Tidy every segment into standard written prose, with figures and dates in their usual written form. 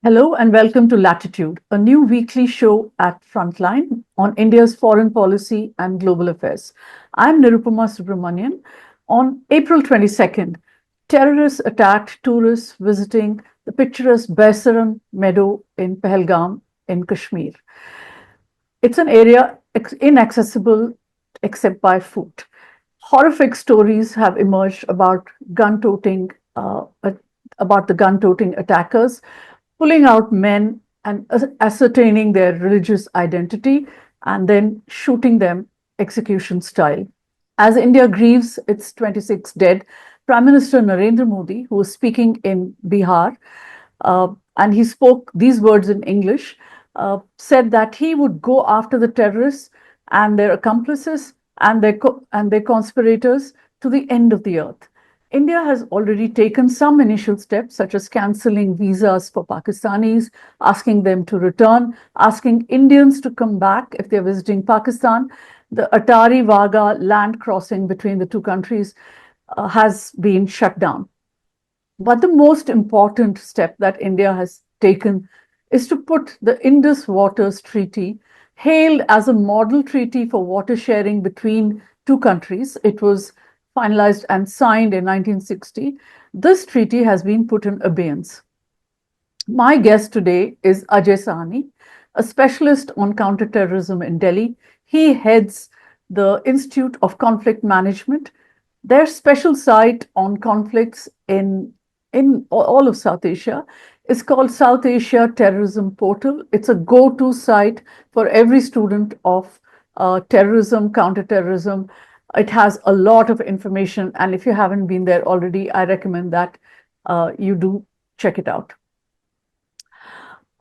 Hello and welcome to Latitude, a new weekly show at Frontline on India's foreign policy and global affairs. I'm Nirupama Subramanian. On April 22nd, terrorists attacked tourists visiting the picturesque Baisaran meadow in Pahalgam in Kashmir. It's an area inaccessible except by foot. Horrific stories have emerged about the gun-toting attackers pulling out men and ascertaining their religious identity and then shooting them execution style. As India grieves its 26 dead, Prime Minister Narendra Modi, who was speaking in Bihar, and he spoke these words in English, said that he would go after the terrorists and their accomplices and their conspirators to the end of the earth. India has already taken some initial steps, such as cancelling visas for Pakistanis, asking them to return, asking Indians to come back if they're visiting Pakistan. The Atari Wagah land crossing between the two countries has been shut down. But the most important step that India has taken is to put the Indus Waters Treaty, hailed as a model treaty for water sharing between two countries. It was finalized and signed in 1960. This treaty has been put in abeyance. My guest today is Ajai Sahni, a specialist on counterterrorism in Delhi. He heads the Institute of Conflict Management. Their special site on conflicts in all of South Asia is called South Asia Terrorism Portal. It's a go-to site for every student of terrorism, counterterrorism. It has a lot of information, and if you haven't been there already, I recommend that you do check it out.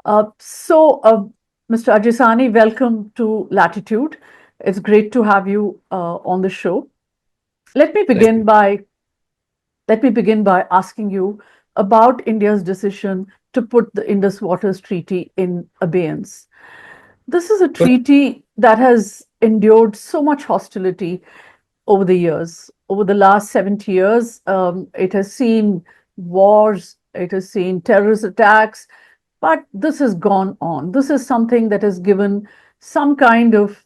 Mr. Ajai Sahni, welcome to Latitude. It's great to have you on the show. Let me begin by asking you about India's decision to put the Indus Waters Treaty in abeyance. This is a treaty that has endured so much hostility over the years. Over the last 70 years, it has seen wars, it has seen terrorist attacks, but this has gone on. This is something that has given some kind of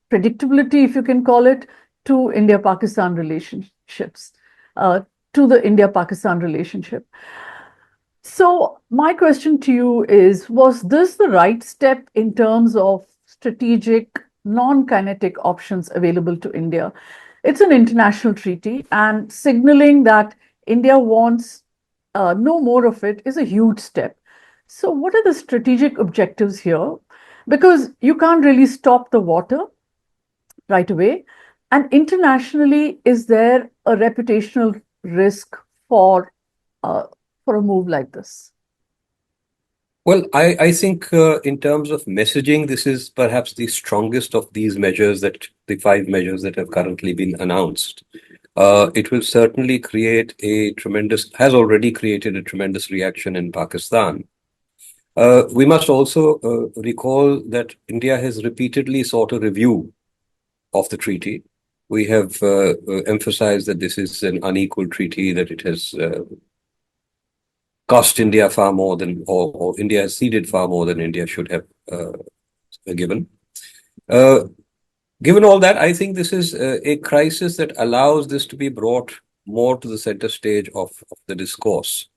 predictability, if you can call it, to India-Pakistan relationships, to the India-Pakistan relationship. So my question to you is, was this the right step in terms of strategic, non-kinetic options available to India? It's an international treaty, and signaling that India wants no more of it is a huge step. So what are the strategic objectives here? Because you can't really stop the water right away. And internationally, is there a reputational risk for a move like this? Well, I think in terms of messaging, this is perhaps the strongest of these measures, that the 5 measures that have currently been announced. It will certainly has already created a tremendous reaction in Pakistan. We must also recall that India has repeatedly sought a review of the treaty. We have emphasized that this is an unequal treaty, that it has cost India far more than, or India has ceded far more than India should have given. Given all that, I think this is a crisis that allows this to be brought more to the center stage of the discourse.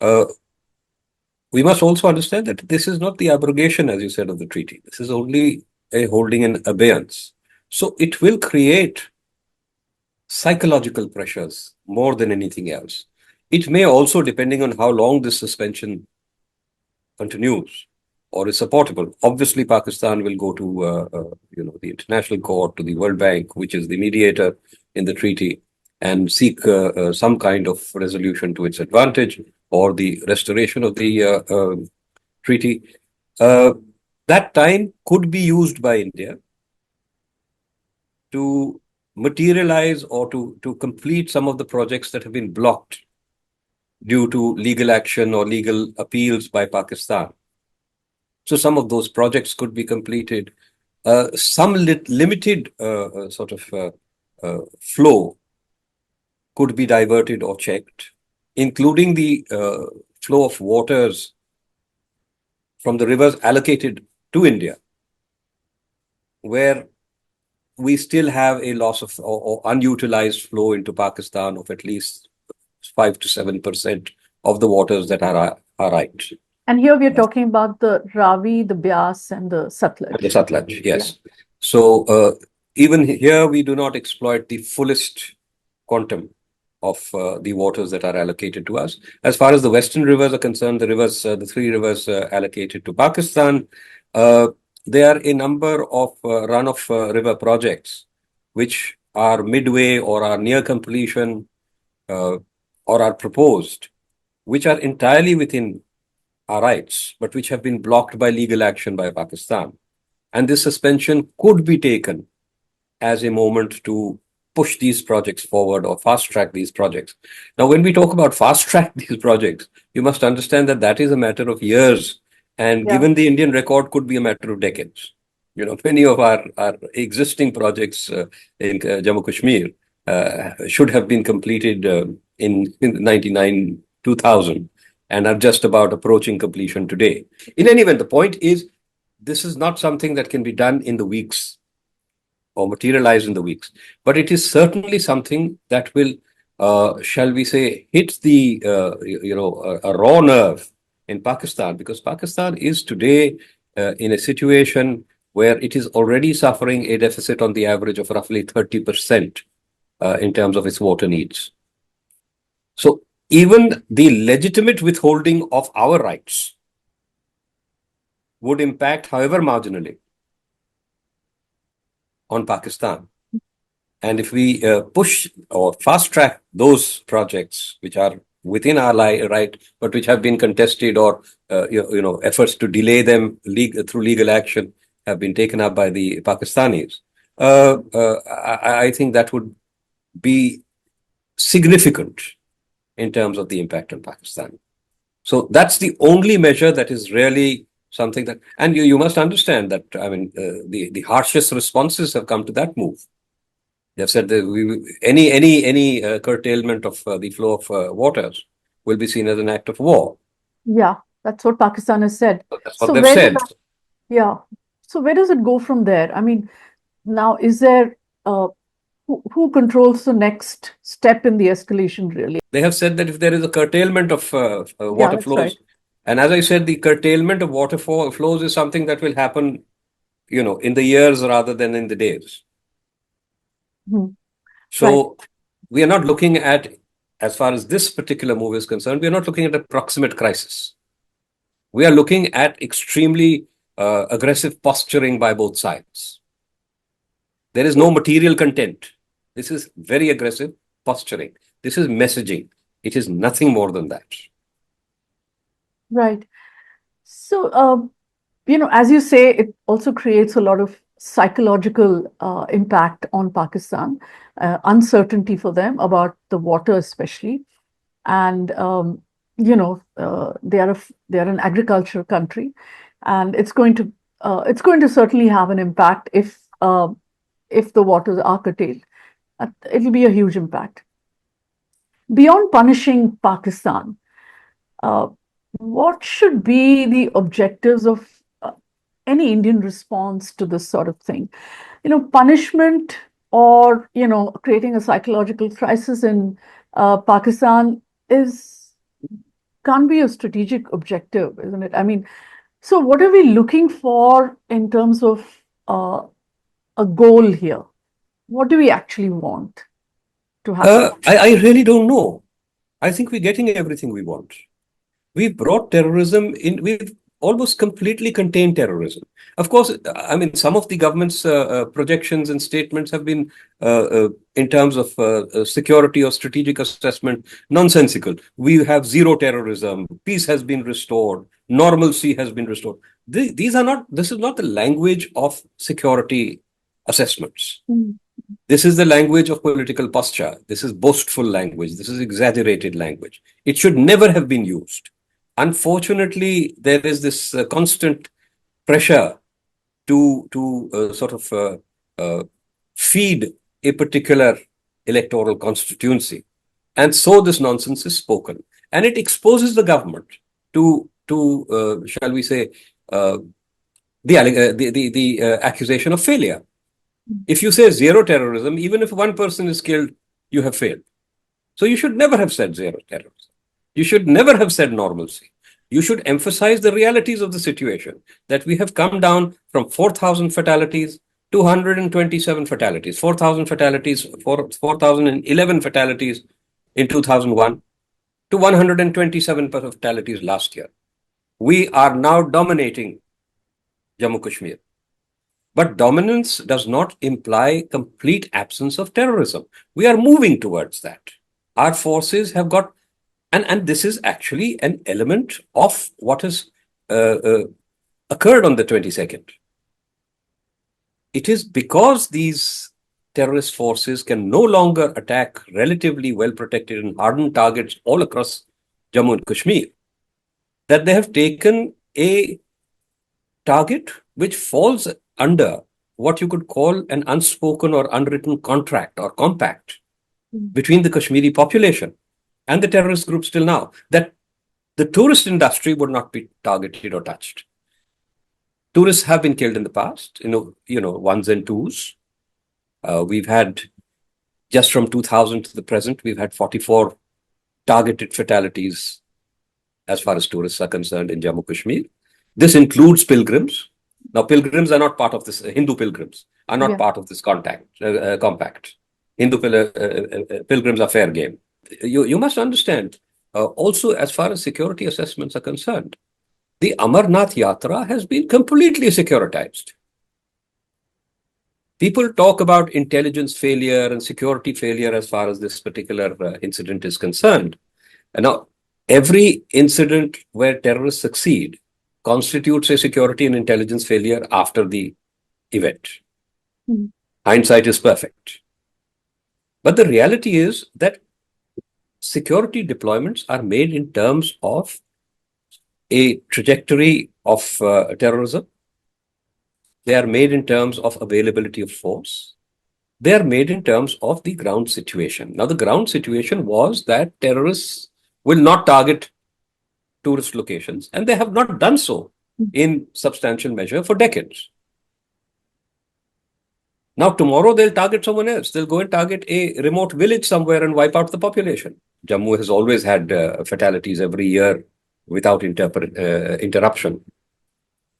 We must also understand that this is not the abrogation, as you said, of the treaty. This is only a holding in abeyance. So it will create psychological pressures more than anything else. It may also, depending on how long this suspension continues or is supportable. Obviously, Pakistan will go to the International Court, to the World Bank, which is the mediator in the treaty, and seek some kind of resolution to its advantage or the restoration of the treaty. That time could be used by India to materialize or to complete some of the projects that have been blocked due to legal action or legal appeals by Pakistan. So some of those projects could be completed. Some limited flow could be diverted or checked, including the flow of waters from the rivers allocated to India, where we still have a loss of or unutilized flow into Pakistan of at least 5 to 7% of the waters that are right. And here we are talking about the Ravi, the Byas, and the Satluj. The Satluj, yes. Yeah. So even here, we do not exploit the fullest quantum of the waters that are allocated to us. As far as the western rivers are concerned, the three rivers allocated to Pakistan, there are a number of run-of-river projects which are midway or are near completion or are proposed, which are entirely within our rights, but which have been blocked by legal action by Pakistan. And this suspension could be taken as a moment to push these projects forward or fast track these projects. Now, when we talk about fast track these projects, you must understand that that is a matter of years. And given the Indian record, could be a matter of decades. You know, many of our existing projects in Jammu Kashmir should have been completed in 99, 2000 and are just about approaching completion today. In any event, the point is, this is not something that can be done in the weeks or materialize in the weeks, but it is certainly something that will, shall we say, hit the, a raw nerve in Pakistan, because Pakistan is today in a situation where it is already suffering a deficit on the average of roughly 30% in terms of its water needs. So even the legitimate withholding of our rights would impact, however marginally, on Pakistan. And if we push or fast track those projects which are within our right, but which have been contested or efforts to delay them through legal action have been taken up by the Pakistanis, I think that would be significant in terms of the impact on Pakistan. So that's the only measure that is really something that, and you must understand that, I mean, the harshest responses have come to that move. They've said that any curtailment of the flow of waters will be seen as an act of war. Yeah, that's what Pakistan has said. That's what they've said. So where does it go from there? I mean, now is there who controls the next step in the escalation, really? They have said that if there is a curtailment of water flows, right. And as I said, the curtailment of water flows is something that will happen, in the years rather than in the days. Mm-hmm. So we are not looking at, as far as this particular move is concerned, we are not looking at a proximate crisis. We are looking at extremely aggressive posturing by both sides. There is no material content. This is very aggressive posturing. This is messaging. It is nothing more than that. Right. So, as you say, it also creates a lot of psychological impact on Pakistan, uncertainty for them about the water, especially. And, they are an agricultural country, and it's going to certainly have an impact if the waters are curtailed. It will be a huge impact. Beyond punishing Pakistan, what should be the objectives of any Indian response to this sort of thing? Punishment or, creating a psychological crisis in Pakistan can't be a strategic objective, isn't it? I mean, so what are we looking for in terms of a goal here? What do we actually want to happen? I really don't know. I think we're getting everything we want. We've brought terrorism in, we've almost completely contained terrorism. Of course, I mean, some of the government's projections and statements have been, in terms of security or strategic assessment, nonsensical. We have zero terrorism, peace has been restored, normalcy has been restored. This is not the language of security assessments. Mm. This is the language of political posture. This is boastful language. This is exaggerated language. It should never have been used. Unfortunately, there is this constant pressure to sort of feed a particular electoral constituency. And so this nonsense is spoken. and it exposes the government to shall we say, the accusation of failure. If you say zero terrorism, even if one person is killed, you have failed. So you should never have said zero terrorism. You should never have said normalcy. You should emphasize the realities of the situation, that we have come down from 4,000 fatalities to 127 fatalities, 4,000 fatalities, 4,011 fatalities in 2001 to 127 fatalities last year. We are now dominating Jammu Kashmir. But dominance does not imply complete absence of terrorism. We are moving towards that. Our forces have got, and this is actually an element of what has occurred on the 22nd. It is because these terrorist forces can no longer attack relatively well-protected and hardened targets all across Jammu and Kashmir that they have taken a target which falls under what you could call an unspoken or unwritten contract or compact between the Kashmiri population and the terrorist groups till now, that the tourist industry would not be targeted or touched. Tourists have been killed in the past, ones and twos. We've had, just from 2000 to the present, we've had 44 targeted fatalities as far as tourists are concerned in Jammu Kashmir. This includes pilgrims. Now, pilgrims are not part of this. Hindu pilgrims are not part of this compact. Hindu pilgrims are fair game. You must understand, also as far as security assessments are concerned, the Amarnath Yatra has been completely securitized. People talk about intelligence failure and security failure as far as this particular incident is concerned. And now, every incident where terrorists succeed constitutes a security and intelligence failure after the event. Hindsight is perfect. But the reality is that security deployments are made in terms of a trajectory of terrorism. They are made in terms of availability of force. They are made in terms of the ground situation. Now, the ground situation was that terrorists will not target tourist locations, and they have not done so in substantial measure for decades. Now, tomorrow they'll target someone else. They'll go and target a remote village somewhere and wipe out the population. Jammu has always had fatalities every year without interruption.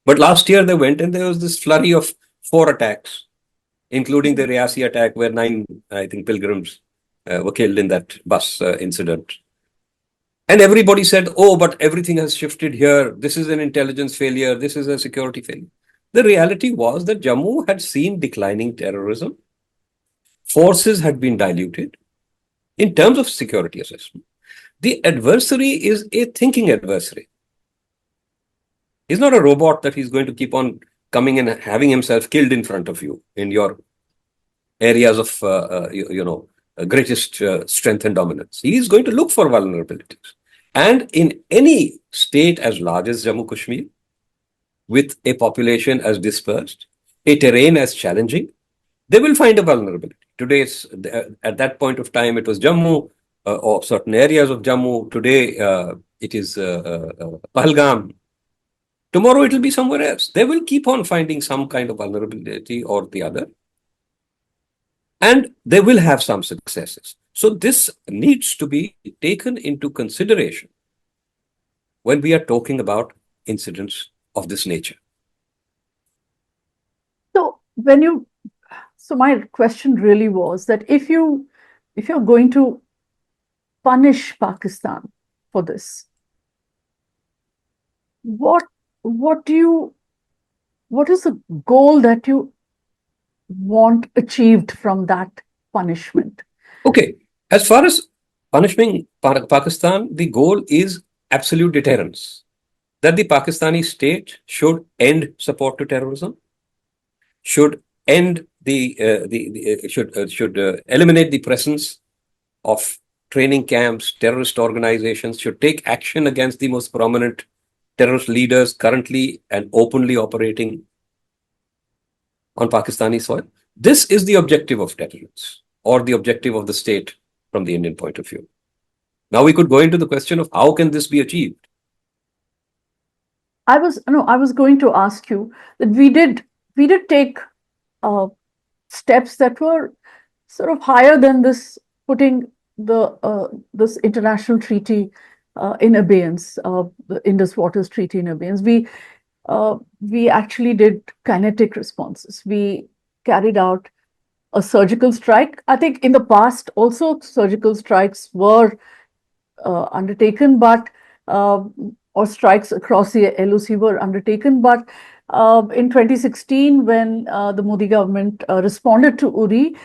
But last year they went and there was this flurry of 4 attacks, including the Riyasi attack where 9, I think, pilgrims were killed in that bus incident. And everybody said, oh, but everything has shifted here. This is an intelligence failure. This is a security failure. The reality was that Jammu had seen declining terrorism. Forces had been diluted in terms of security assessment. The adversary is a thinking adversary. He's not a robot that he's going to keep on coming and having himself killed in front of you in your areas of, greatest strength and dominance. He is going to look for vulnerabilities. And in any state as large as Jammu Kashmir, with a population as dispersed, a terrain as challenging, they will find a vulnerability. Today, at that point of time, it was Jammu or certain areas of Jammu. Today, it is Pahalgam. Tomorrow, it will be somewhere else. They will keep on finding some kind of vulnerability or the other. And they will have some successes. So this needs to be taken into consideration when we are talking about incidents of this nature. So my question really was that if you're going to punish Pakistan for this, what is the goal that you want achieved from that punishment? Okay. As far as punishing Pakistan, the goal is absolute deterrence. That the Pakistani state should end support to terrorism, should end should eliminate the presence of training camps, terrorist organizations, should take action against the most prominent terrorist leaders currently and openly operating on Pakistani soil. This is the objective of deterrence, or the objective of the state from the Indian point of view. Now we could go into the question of how can this be achieved? I was going to ask you that we did take uh, steps that were sort of higher than this, putting this international treaty in abeyance, the Indus Waters Treaty in abeyance. We actually did kinetic responses. We carried out a surgical strike. I think in the past also surgical strikes were undertaken, but uh, or strikes across the LOC were undertaken. But in 2016, when the Modi government responded to Uri,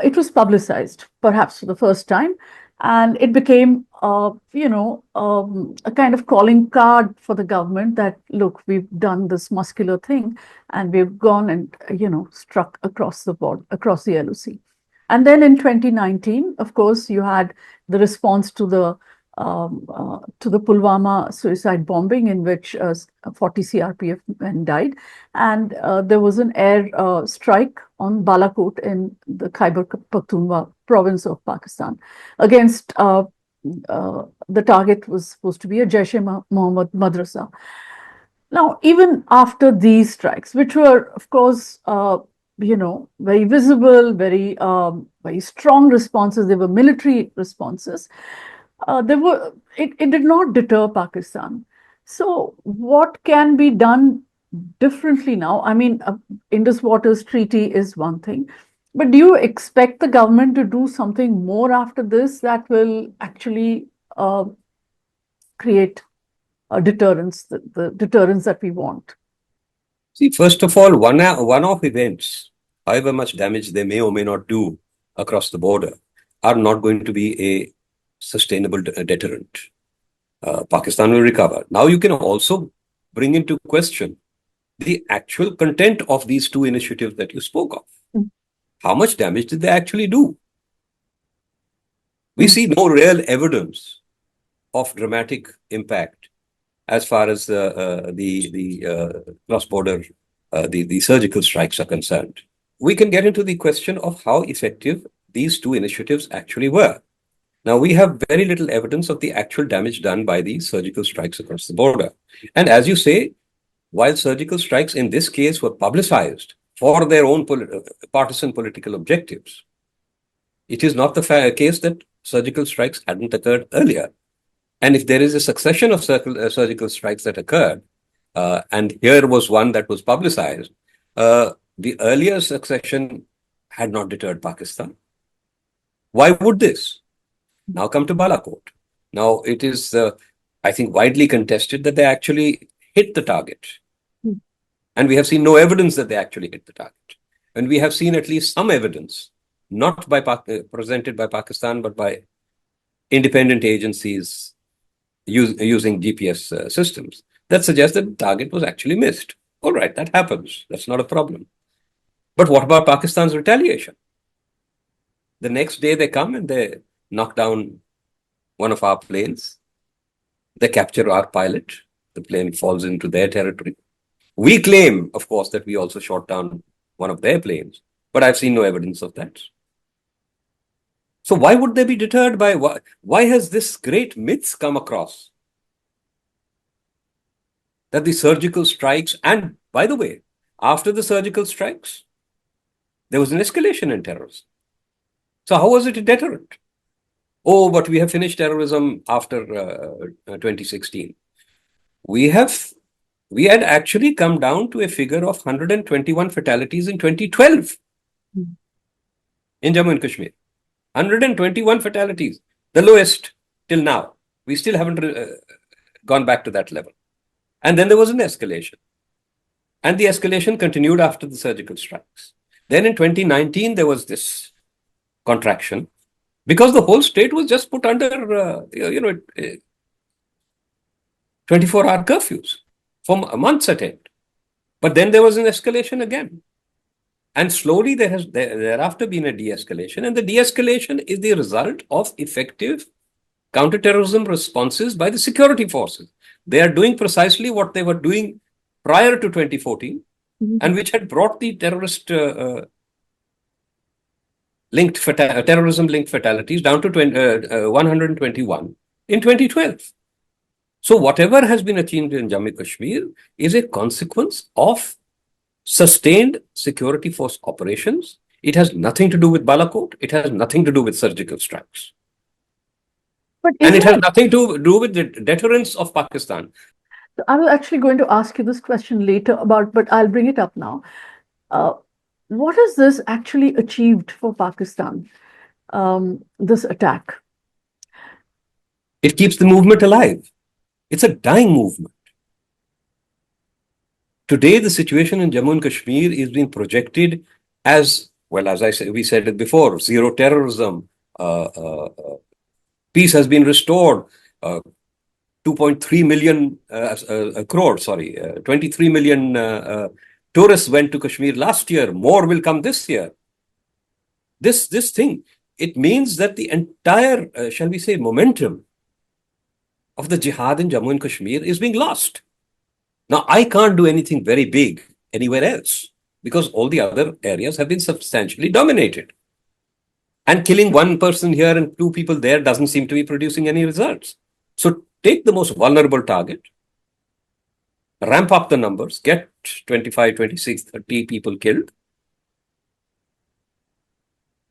it was publicized, perhaps for the first time, and it became, a kind of calling card for the government that, look, we've done this muscular thing, and we've gone and struck across the board, across the LOC. And then in 2019, of course, you had the response to the Pulwama suicide bombing, in which 40 CRPF men died. And there was an air strike on Balakot in the Khyber Pakhtunkhwa province of Pakistan against the target was supposed to be a Jaish-e-Mohammed madrasa. Now, even after these strikes, which were, of course, very visible, very strong responses, they were military responses. It did not deter Pakistan. So, what can be done differently now? I mean, Indus Waters Treaty is one thing, but do you expect the government to do something more after this that will actually create a deterrence, the deterrence that we want? See, first of all, one-off events, however much damage they may or may not do across the border, are not going to be a sustainable deterrent. Pakistan will recover. Now you can also bring into question the actual content of these two initiatives that you spoke of. Mm. How much damage did they actually do? We see no real evidence of dramatic impact as far as the cross-border, the surgical strikes are concerned. We can get into the question of how effective these two initiatives actually were. Now, we have very little evidence of the actual damage done by the surgical strikes across the border. And as you say, while surgical strikes in this case were publicized for their own partisan political objectives, it is not the case that surgical strikes hadn't occurred earlier. And if there is a succession of surgical strikes that occurred, and here was one that was publicized, the earlier succession had not deterred Pakistan. Why would this? Now come to Balakot. Now it is, I think, widely contested that they actually hit the target. Mm. And we have seen no evidence that they actually hit the target. And we have seen at least some evidence, not by presented by Pakistan, but by independent agencies using GPS systems, that suggests that the target was actually missed. All right, that happens. That's not a problem. But what about Pakistan's retaliation? The next day they come and they knock down one of our planes. They capture our pilot. The plane falls into their territory. We claim, of course, that we also shot down one of their planes, but I've seen no evidence of that. So why would they be deterred by why has this great myth come across that the surgical strikes, and by the way, after the surgical strikes, there was an escalation in terrorism. So how was it a deterrent? Oh, but we have finished terrorism after 2016. We had actually come down to a figure of 121 fatalities in 2012 in Jammu and Kashmir. 121 fatalities, the lowest till now. We still haven't gone back to that level. And then there was an escalation. And the escalation continued after the surgical strikes. Then in 2019, there was this contraction because the whole state was just put under, 24-hour curfews for months at end. But then there was an escalation again. And slowly there has thereafter been a de-escalation. And the de-escalation is the result of effective counterterrorism responses by the security forces. They are doing precisely what they were doing prior to 2014, and which had brought the terrorist terrorism-linked fatalities down to 121 in 2012. So whatever has been achieved in Jammu Kashmir is a consequence of sustained security force operations. It has nothing to do with Balakot. It has nothing to do with surgical strikes. But And it isn't has it? nothing to do with the deterrence of Pakistan. I was actually going to ask you this question later about, but I'll bring it up now. Uh, what has this actually achieved for Pakistan? This attack. It keeps the movement alive. It's a dying movement. Today, the situation in Jammu and Kashmir is being projected as, well, as I said, we said it before, zero terrorism, peace has been restored, 2.3 million crore, 23 million tourists went to Kashmir last year. More will come this year. This thing, it means that the entire, shall we say, momentum of the jihad in Jammu and Kashmir is being lost. Now, I can't do anything very big anywhere else because all the other areas have been substantially dominated. And killing one person here and two people there doesn't seem to be producing any results. So take the most vulnerable target, ramp up the numbers, get 25, 26, 30 people killed.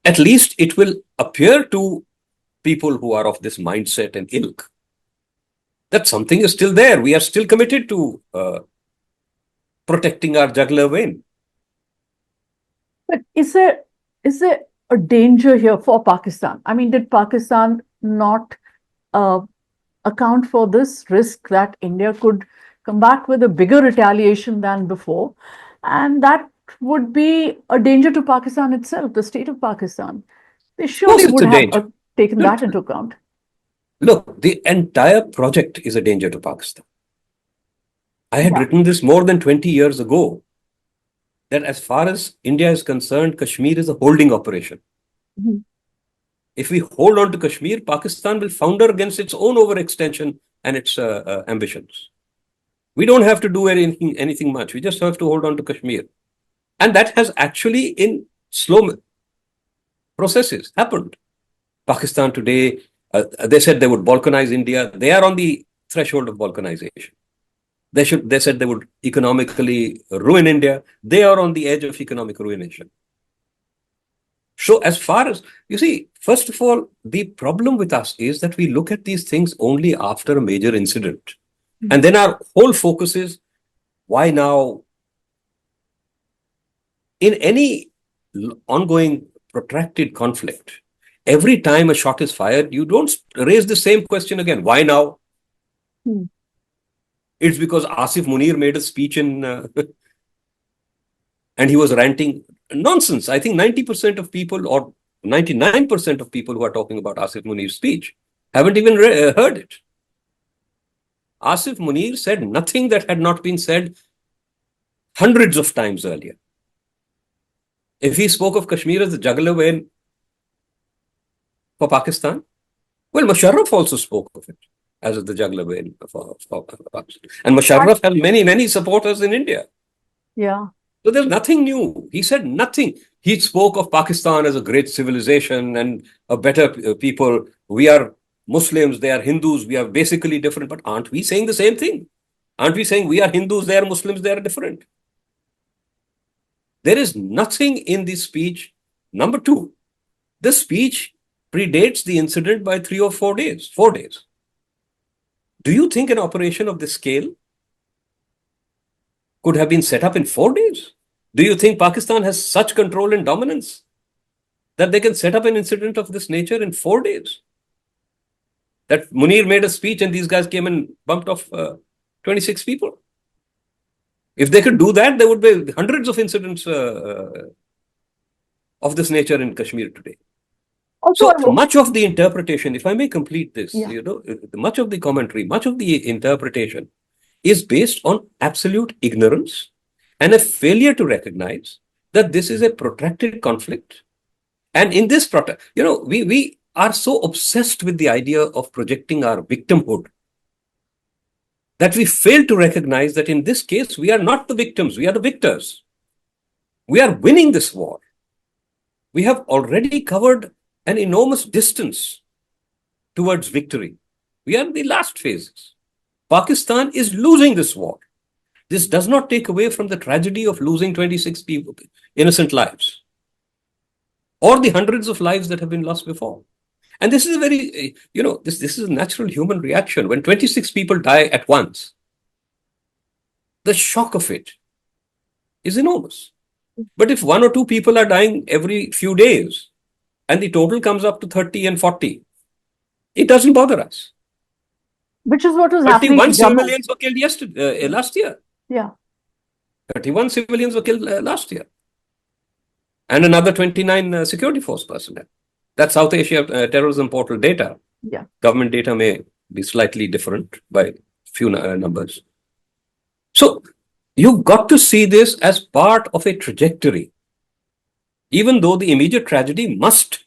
At least it will appear to people who are of this mindset and ilk that something is still there. We are still committed to protecting our jugular vein. But is there a danger here for Pakistan? I mean, did Pakistan not uh, account for this risk that India could come back with a bigger retaliation than before? And that would be a danger to Pakistan itself, the state of Pakistan. They Of course, surely it's would a have danger. taken Look, that into account. look, the entire project is a danger to Pakistan. I had Yeah. written this more than 20 years ago that as far as India is concerned, Kashmir is a holding operation. Mhm. If we hold on to Kashmir, Pakistan will founder against its own overextension and its ambitions. We don't have to do anything much. We just have to hold on to Kashmir. And that has actually, in slow processes, happened. Pakistan today, they said they would balkanize India. They are on the threshold of balkanization. They said they would economically ruin India. They are on the edge of economic ruination. So as far as, you see, first of all, the problem with us is that we look at these things only after a major incident. And then our whole focus is, why now? In any ongoing protracted conflict, every time a shot is fired, you don't raise the same question again. Why now? Hmm. It's because Asif Munir made a speech and he was ranting. Nonsense. I think 90% of people or 99% of people who are talking about Asif Munir's speech haven't even heard it. Asif Munir said nothing that had not been said hundreds of times earlier. If he spoke of Kashmir as the jugular vein for Pakistan, well, Musharraf also spoke of it as the jugular vein for Pakistan. And Musharraf has many, many supporters in India. Yeah. So there's nothing new. He said nothing. He spoke of Pakistan as a great civilization and a better people. We are Muslims, they are Hindus, we are basically different. But aren't we saying the same thing? Aren't we saying we are Hindus, they are Muslims, they are different? There is nothing in this speech. Number two, the speech predates the incident by 3 or 4 days. 4 days. Do you think an operation of this scale could have been set up in 4 days? Do you think Pakistan has such control and dominance that they can set up an incident of this nature in 4 days? That Munir made a speech and these guys came and bumped off 26 people. If they could do that, there would be hundreds of incidents of this nature in Kashmir today. Also, So much of the interpretation, if I may complete this, yeah. Much of the commentary, much of the interpretation is based on absolute ignorance and a failure to recognize that this is a protracted conflict. And in this we are so obsessed with the idea of projecting our victimhood that we fail to recognize that in this case, we are not the victims, we are the victors. We are winning this war. We have already covered an enormous distance towards victory. We are in the last phases. Pakistan is losing this war. This does not take away from the tragedy of losing 26 people, innocent lives, or the hundreds of lives that have been lost before. And this is a very, this is a natural human reaction. When 26 people die at once, the shock of it is enormous. But if one or two people are dying every few days and the total comes up to 30 and 40, it doesn't bother us. Which is what was happening 31 to Jammu. civilians were killed last year. Yeah. 31 civilians were killed last year. And another 29 security force personnel. That's South Asia terrorism portal data. Yeah. Government data may be slightly different by few numbers. So you've got to see this as part of a trajectory. Even though the immediate tragedy must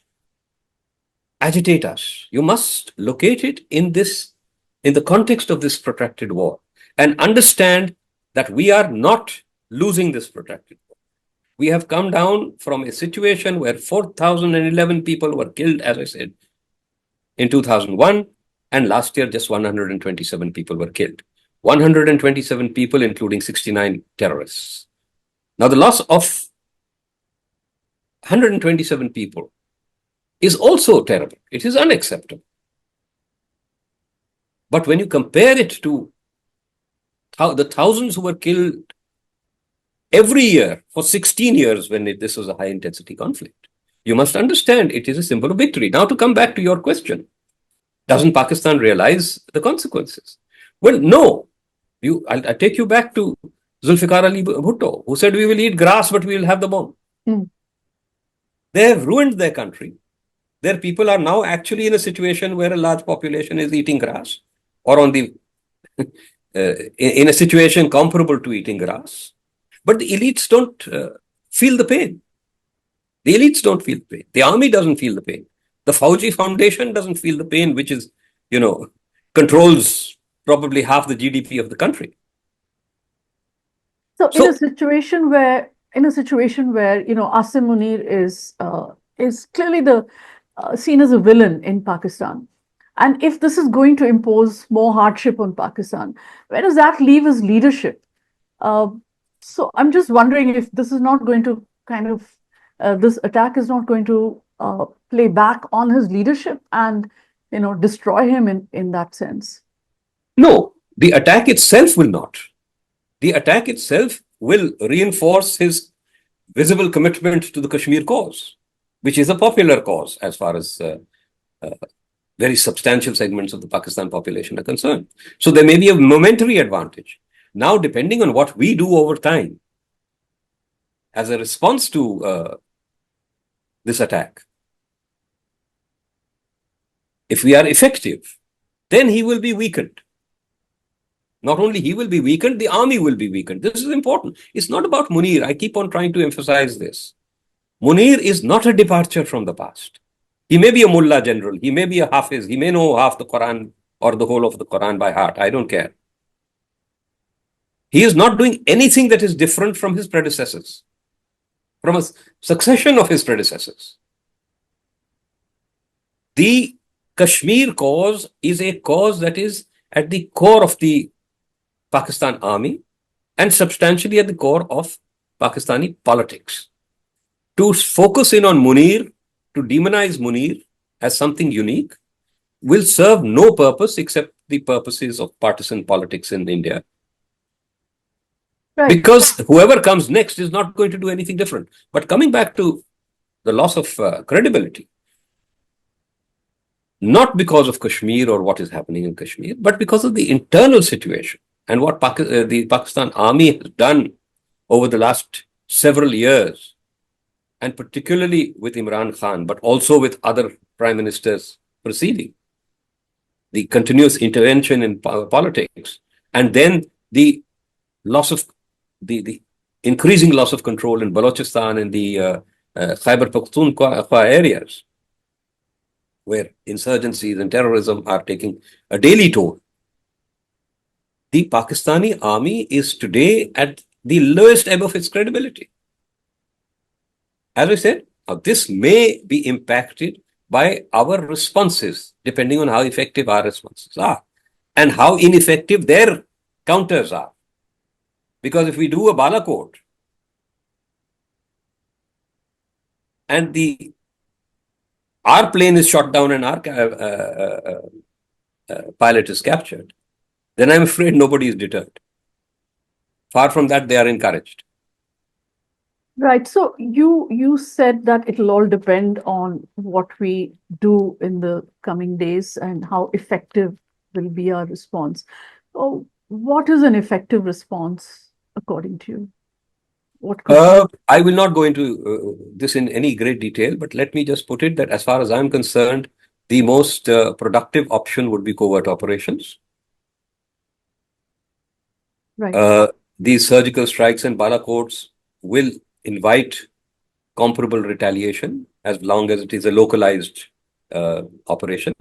agitate us, you must locate it in the context of this protracted war and understand that we are not losing this protracted war. We have come down from a situation where 4,011 people were killed, as I said, in 2001, and last year just 127 people were killed. 127 people, including 69 terrorists. Now, the loss of 127 people is also terrible. It is unacceptable. But when you compare it to the thousands who were killed every year for 16 years when this was a high-intensity conflict, you must understand it is a symbol of victory. Now, to come back to your question, doesn't Pakistan realize the consequences? Well, no. I'll take you back to Zulfikar Ali Bhutto, who said, we will eat grass, but we will have the bomb. They have ruined their country. Their people are now actually in a situation where a large population is eating grass, or in a situation comparable to eating grass. But the elites don't feel the pain. The elites don't feel the pain. The army doesn't feel the pain. The Fauji Foundation doesn't feel the pain, which is, controls probably half the GDP of the country. So in a situation where, Asim Munir is clearly seen as a villain in Pakistan, and if this is going to impose more hardship on Pakistan, where does that leave his leadership? So I'm just wondering if this is not going to this attack is not going to play back on his leadership and, destroy him in that sense. No, the attack itself will not. The attack itself will reinforce his visible commitment to the Kashmir cause, which is a popular cause as far as very substantial segments of the Pakistan population are concerned. So there may be a momentary advantage. Now, depending on what we do over time as a response to this attack, if we are effective, then he will be weakened. Not only he will be weakened, the army will be weakened. This is important. It's not about Munir. I keep on trying to emphasize this. Munir is not a departure from the past. He may be a mullah general. He may be a hafiz. He may know half the Quran or the whole of the Quran by heart. I don't care. He is not doing anything that is different from his predecessors, from a succession of his predecessors. The Kashmir cause is a cause that is at the core of the Pakistan army and substantially at the core of Pakistani politics. To focus in on Munir, to demonize Munir as something unique, will serve no purpose except the purposes of partisan politics in India. Right. Because whoever comes next is not going to do anything different. But coming back to the loss of credibility, not because of Kashmir or what is happening in Kashmir, but because of the internal situation and what the Pakistan army has done over the last several years, and particularly with Imran Khan, but also with other prime ministers preceding, the continuous intervention in politics, and then the increasing loss of control in Balochistan and the Khyber Pakhtunkhwa areas, where insurgencies and terrorism are taking a daily toll. The Pakistani army is today at the lowest ebb of its credibility. As I said, Now, this may be impacted by our responses, depending on how effective our responses are and how ineffective their counters are. Because if we do a Balakot and our plane is shot down and our pilot is captured, then I'm afraid nobody is deterred. Far from that, they are encouraged. Right. So you said that it'll all depend on what we do in the coming days and how effective will be our response. So what is an effective response according to you? What could I will not go into this in any great detail, but let me just put it that as far as I'm concerned, the most productive option would be covert operations. right? These surgical strikes and balakots will invite comparable retaliation as long as it is a localized operation.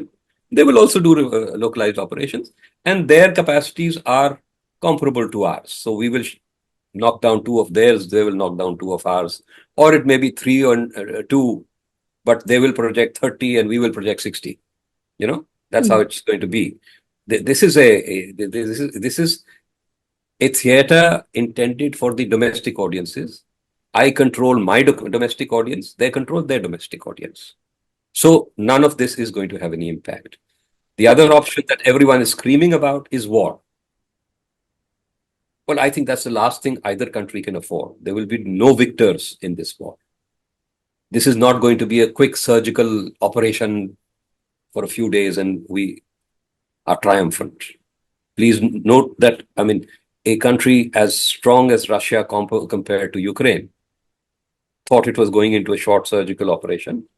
They will also do localized operations, and their capacities are comparable to ours. So we will knock down two of theirs, they will knock down two of ours, or it may be three or two, but they will project 30 and we will project 60. You know, that's how it's going to be. This is a theater intended for the domestic audiences. I control my domestic audience, they control their domestic audience. So none of this is going to have any impact. The other option that everyone is screaming about is war. Well, I think that's the last thing either country can afford. There will be no victors in this war. This is not going to be a quick surgical operation for a few days and we are triumphant. Please note that, I mean, a country as strong as Russia compared to Ukraine thought it was going into a short surgical operation,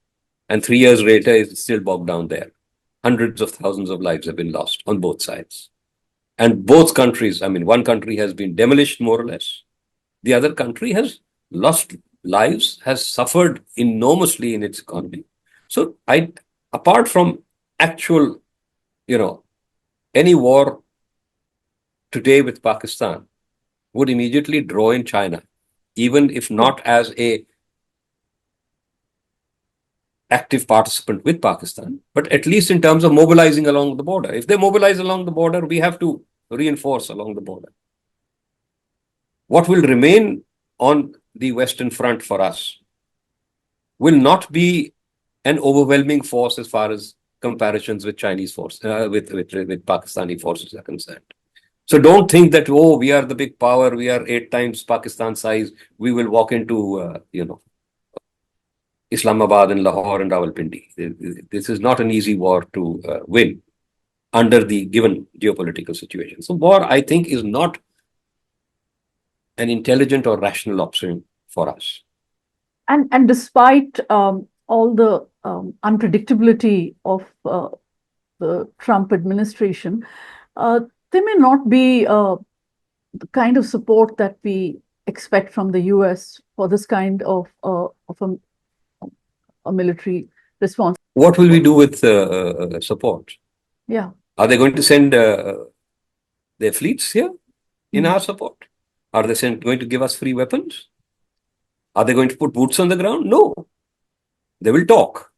and 3 years later it's still bogged down there. Hundreds of thousands of lives have been lost on both sides. And both countries, I mean, one country has been demolished more or less. The other country has lost lives, has suffered enormously in its economy. So apart from actual, any war today with Pakistan would immediately draw in China, even if not as a active participant with Pakistan, but at least in terms of mobilizing along the border. If they mobilize along the border, we have to reinforce along the border. What will remain on the Western Front for us will not be an overwhelming force as far as comparisons with Chinese forces, with Pakistani forces are concerned. So don't think that, oh, we are the big power, we are 8 times Pakistan size, we will walk into, Islamabad and Lahore and Rawalpindi. This is not an easy war to win under the given geopolitical situation. So war, I think, is not an intelligent or rational option for us. And despite all the unpredictability of the Trump administration, there may not be the kind of support that we expect from the US for this kind of a military response. What will we do with support? Yeah. Are they going to send their fleets here in our support? Are they going to give us free weapons? Are they going to put boots on the ground? No. They will talk.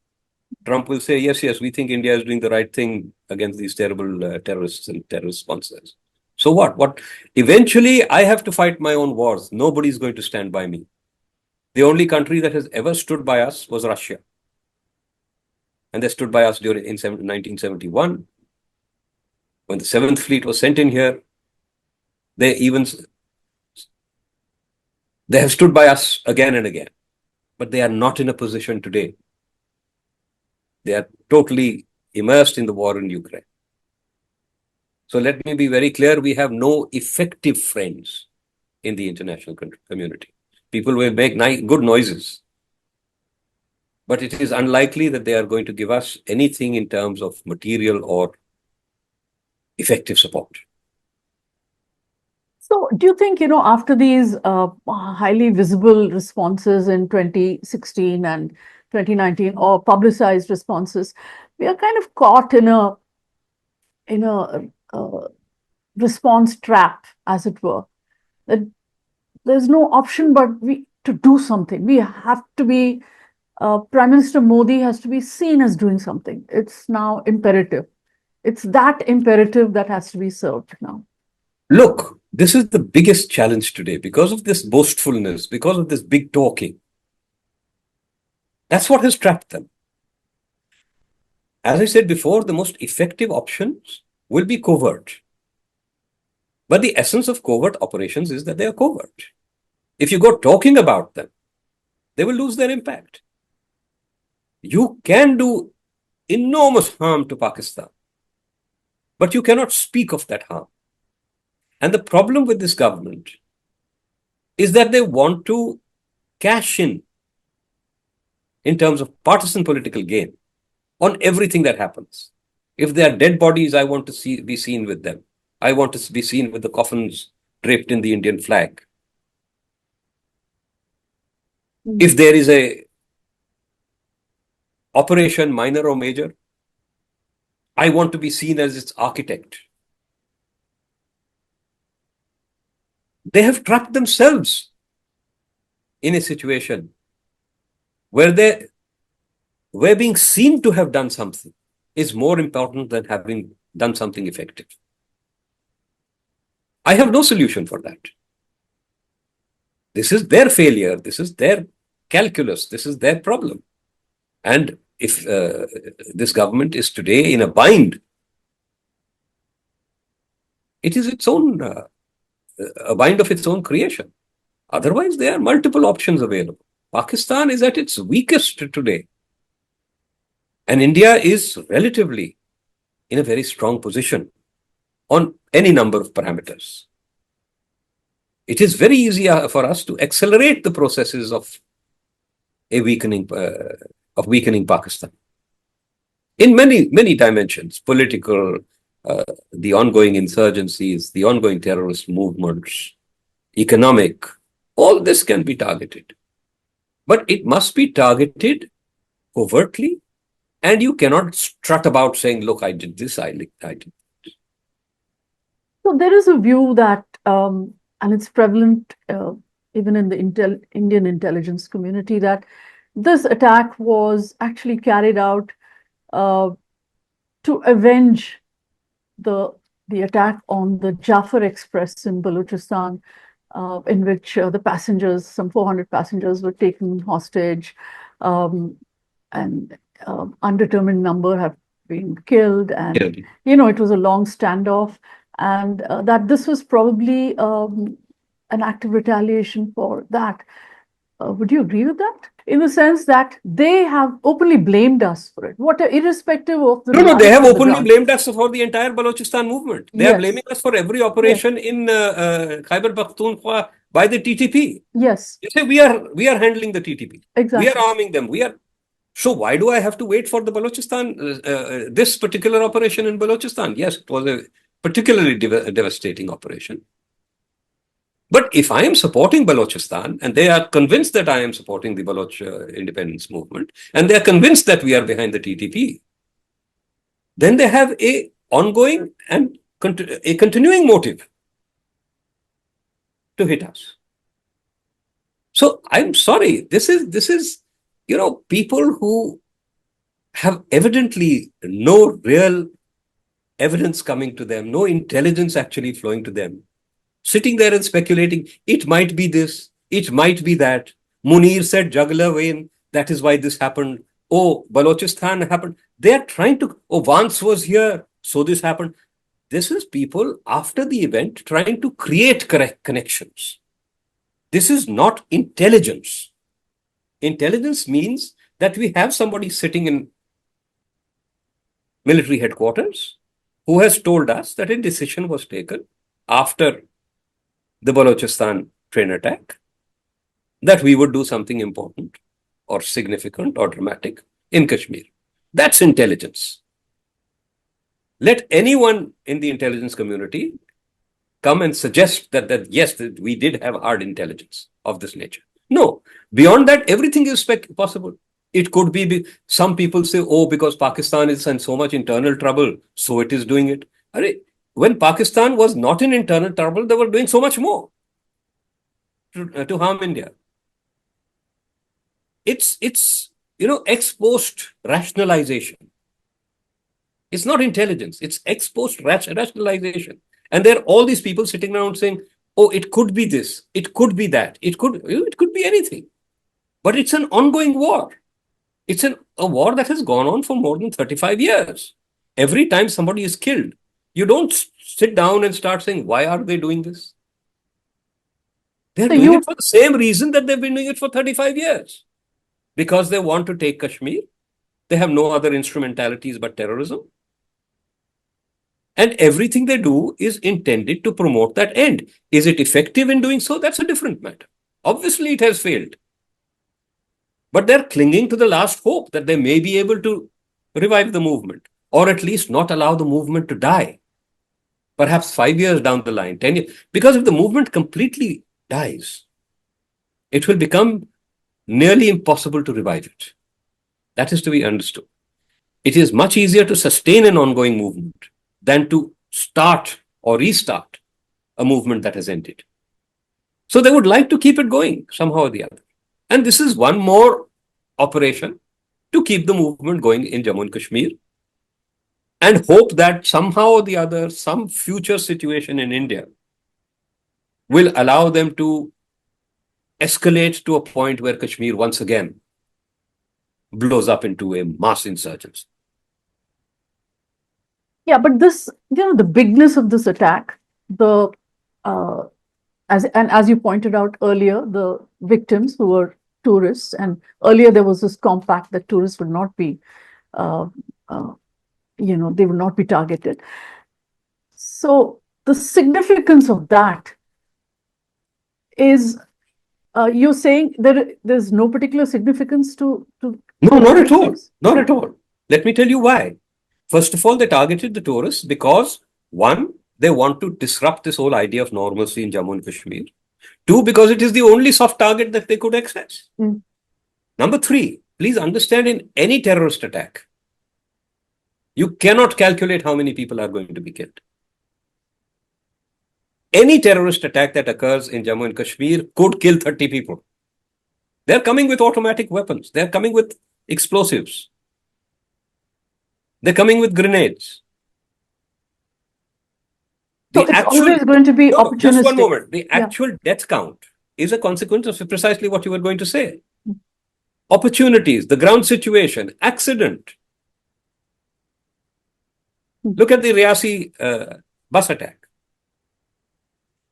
Trump will say, yes, we think India is doing the right thing against these terrible terrorists and terrorist sponsors. So what? Eventually, I have to fight my own wars. Nobody's going to stand by me. The only country that has ever stood by us was Russia. And they stood by us in 1971. When the 7th Fleet was sent in here, they have stood by us again and again. But they are not in a position today. They are totally immersed in the war in Ukraine. So let me be very clear, we have no effective friends in the international community. People will make good noises, but it is unlikely that they are going to give us anything in terms of material or effective support. So do you think, after these highly visible responses in 2016 and 2019 or publicized responses, we are kind of caught in a response trap, as it were, that there's no option but to do something. We have to be Prime Minister Modi has to be seen as doing something. It's now imperative. It's that imperative that has to be served now. Look, this is the biggest challenge today because of this boastfulness, because of this big talking. That's what has trapped them. As I said before, the most effective options will be covert. But the essence of covert operations is that they are covert. If you go talking about them, they will lose their impact. You can do enormous harm to Pakistan, but you cannot speak of that harm. And the problem with this government is that they want to cash in terms of partisan political gain on everything that happens. If they are dead bodies, I want to be seen with them. I want to be seen with the coffins draped in the Indian flag. If there is a operation, minor or major, I want to be seen as its architect. They have trapped themselves in a situation where being seen to have done something is more important than having done something effective. I have no solution for that. This is their failure. This is their calculus. This is their problem. And if this government is today in a bind, it is its own, a bind of its own creation. Otherwise, there are multiple options available. Pakistan is at its weakest today. And India is relatively in a very strong position on any number of parameters. It is very easy for us to accelerate the processes of weakening Pakistan in many dimensions: political, the ongoing insurgencies, the ongoing terrorist movements, economic. All this can be targeted, but it must be targeted covertly, and you cannot strut about saying, "Look, I did this, I did." So there is a view that, and it's prevalent even in the Indian intelligence community, that this attack was actually carried out to avenge the attack on the Jafar Express in Balochistan, in which the passengers, some 400 passengers, were taken hostage, and undetermined number have been killed, and it was a long standoff, and that this was probably an act of retaliation for that. Would you agree with that? In the sense that they have openly blamed us for it, irrespective of the. No, they have openly blamed us for the entire Balochistan movement. They are blaming us for every operation in Khyber Pakhtunkhwa by the TTP. Yes. You say we are handling the TTP. Exactly. We are arming them. So why do I have to wait for the Balochistan, this particular operation in Balochistan? Yes, it was a particularly devastating operation. But if I am supporting Balochistan, and they are convinced that I am supporting the Baloch independence movement, and they are convinced that we are behind the TTP, then they have a ongoing and a continuing motive to hit us. So I'm sorry, this is people who have evidently no real evidence coming to them, no intelligence actually flowing to them, sitting there and speculating, it might be this, it might be that. Munir said jugular vein, that is why this happened. Oh, Balochistan happened. They are trying to, Vance was here, so this happened. This is people after the event trying to create correct connections. This is not intelligence. Intelligence means that we have somebody sitting in military headquarters who has told us that a decision was taken after the Balochistan train attack that we would do something important or significant or dramatic in Kashmir. That's intelligence. Let anyone in the intelligence community come and suggest that yes, that we did have hard intelligence of this nature. No, beyond that, everything is possible. It could be, some people say, because Pakistan is in so much internal trouble, so it is doing it. When Pakistan was not in internal trouble, they were doing so much more to harm India. It's ex post rationalization. It's not intelligence, it's ex post rationalization. And there are all these people sitting around saying, oh, it could be this, it could be that, it could be anything. But it's an ongoing war. It's a war that has gone on for more than 35 years. Every time somebody is killed, you don't sit down and start saying, why are they doing this? They're doing it for the same reason that they've been doing it for 35 years. Because they want to take Kashmir. They have no other instrumentalities but terrorism. And everything they do is intended to promote that end. Is it effective in doing so? That's a different matter. Obviously, it has failed. But they're clinging to the last hope that they may be able to revive the movement, or at least not allow the movement to die. Perhaps 5 years down the line, 10 years. Because if the movement completely dies, it will become nearly impossible to revive it. That is to be understood. It is much easier to sustain an ongoing movement than to start or restart a movement that has ended. So they would like to keep it going somehow or the other. And this is one more operation to keep the movement going in Jammu and Kashmir, and hope that somehow or the other, some future situation in India will allow them to escalate to a point where Kashmir once again blows up into a mass insurgency. Yeah, but this, the bigness of this attack, as you pointed out earlier, the victims who were tourists, and earlier there was this compact that tourists would not be, they would not be targeted. So the significance of that is, you're saying there's no particular significance to No, not at all. Not at all. Let me tell you why. First of all, they targeted the tourists because, one, they want to disrupt this whole idea of normalcy in Jammu and Kashmir. Two, because it is the only soft target that they could access. Number three, please understand, in any terrorist attack, you cannot calculate how many people are going to be killed. Any terrorist attack that occurs in Jammu and Kashmir could kill 30 people. They're coming with automatic weapons. They're coming with explosives. They're coming with grenades. So it's always going to be opportunistic. Just one moment. The actual death count is a consequence of precisely what you were going to say. Opportunities, the ground situation, accident. Look at the Riyasi bus attack.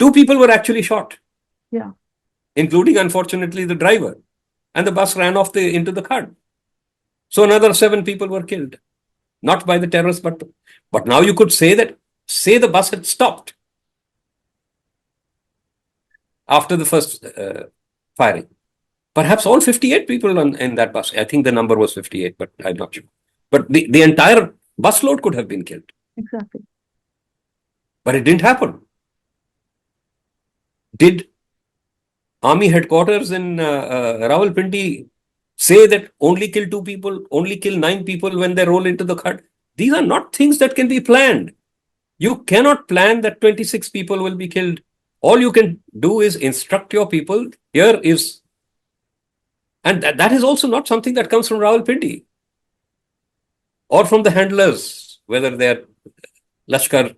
2 people were actually shot. Yeah. Including, unfortunately, the driver. And the bus ran off into the khad. So another 7 people were killed. Not by the terrorists, but now you could say the bus had stopped after the first firing. Perhaps all 58 people in that bus. I think the number was 58, but I'm not sure. But the entire busload could have been killed. Exactly. But it didn't happen. Did army headquarters in Rawalpindi say that only kill 2 people, only kill 9 people when they roll into the khad? These are not things that can be planned. You cannot plan that 26 people will be killed. All you can do is instruct your people. Here is, and that is also not something that comes from Rawalpindi or from the handlers, whether they're Lashkar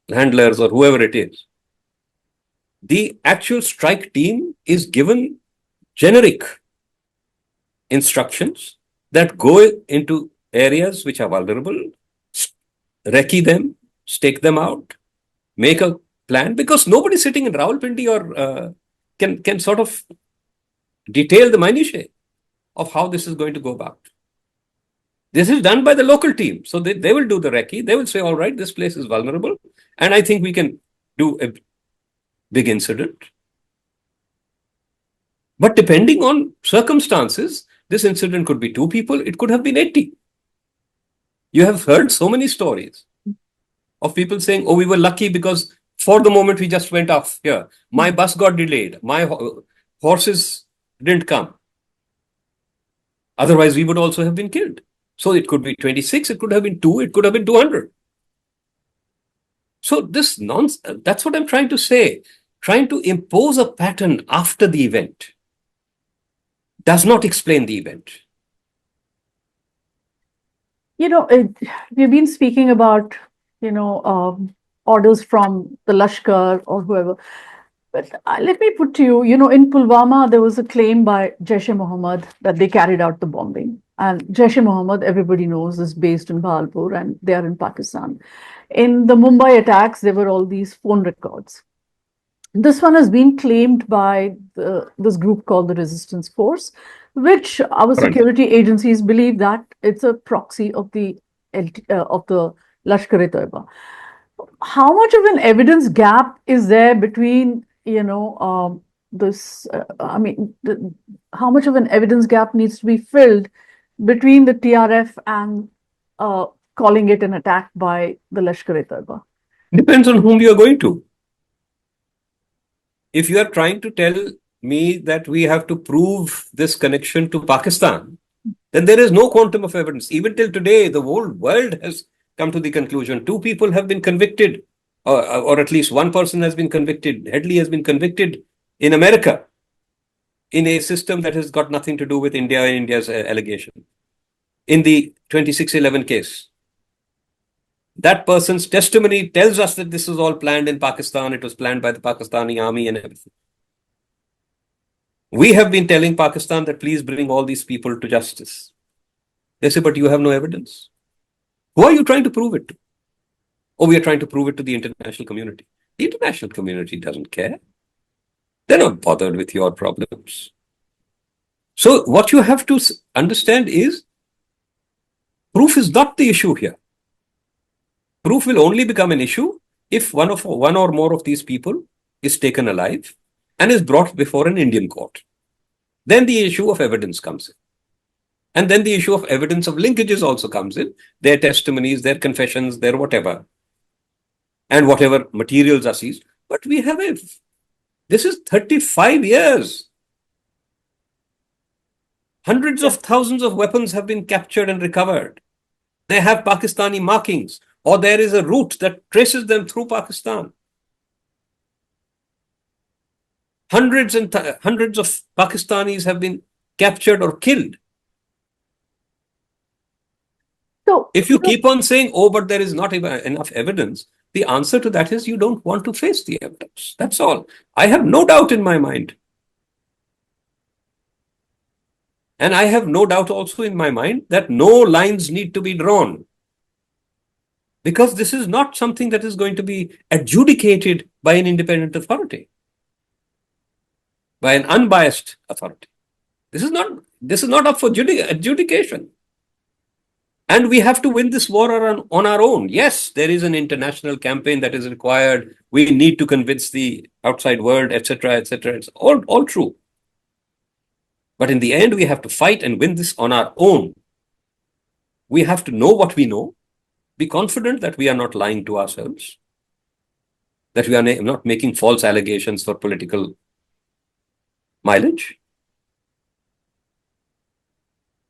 handlers or whoever it is. The actual strike team is given generic instructions that go into areas which are vulnerable, recce them, stake them out, make a plan, because nobody sitting in Rawalpindi or can sort of detail the minutiae of how this is going to go about. This is done by the local team. So they will do the recce. They will say, all right, this place is vulnerable, and I think we can do a big incident. But depending on circumstances, this incident could be 2 people, it could have been 80. You have heard so many stories of people saying, oh, we were lucky because for the moment we just went off here. My bus got delayed. My horses didn't come. Otherwise, we would also have been killed. So it could be 26, it could have been 2, it could have been 200. So this nonsense, that's what I'm trying to say. Trying to impose a pattern after the event does not explain the event. You know, we've been speaking about, you know, orders from the Lashkar or whoever. But let me put to you, you know, in Pulwama, there was a claim by Jaish-e-Mohammed that they carried out the bombing. And Jaish-e-Mohammed, everybody knows, is based in Bhagalpur and they are in Pakistan. In the Mumbai attacks, there were all these phone records. This one has been claimed by this group called the Resistance Force, which our Right. security agencies believe that it's a proxy of the Lashkar-e-Toiba. How much of an evidence gap is there between, you know, this? I mean, how much of an evidence gap needs to be filled between the TRF and uh, calling it an attack by the Lashkar-e-Toiba? Depends on whom you are going to. If you are trying to tell me that we have to prove this connection to Pakistan, then there is no quantum of evidence. Even till today, the whole world has come to the conclusion. Two people have been convicted, or at least one person has been convicted. Headley has been convicted in America in a system that has got nothing to do with India and India's allegation. In the 2611 case, that person's testimony tells us that this was all planned in Pakistan. It was planned by the Pakistani army and everything. We have been telling Pakistan that please bring all these people to justice. They say, but you have no evidence. Who are you trying to prove it to? Or we are trying to prove it to the international community. The international community doesn't care. They're not bothered with your problems. So what you have to understand is proof is not the issue here. Proof will only become an issue if one or more of these people is taken alive and is brought before an Indian court. Then the issue of evidence comes in. And then the issue of evidence of linkages also comes in, their testimonies, their confessions, their whatever, and whatever materials are seized. But this is 35 years. Hundreds of thousands of weapons have been captured and recovered. They have Pakistani markings, or there is a route that traces them through Pakistan. Hundreds and hundreds of Pakistanis have been captured or killed. So, if you keep on saying, oh, but there is not enough evidence, the answer to that is you don't want to face the evidence. That's all. I have no doubt in my mind. And I have no doubt also in my mind that no lines need to be drawn. Because this is not something that is going to be adjudicated by an independent authority, by an unbiased authority. This is not up for adjudication. And we have to win this war on our own. Yes, there is an international campaign that is required. We need to convince the outside world, etc., etc. It's all true. But in the end, we have to fight and win this on our own. We have to know what we know, be confident that we are not lying to ourselves, that we are not making false allegations for political mileage,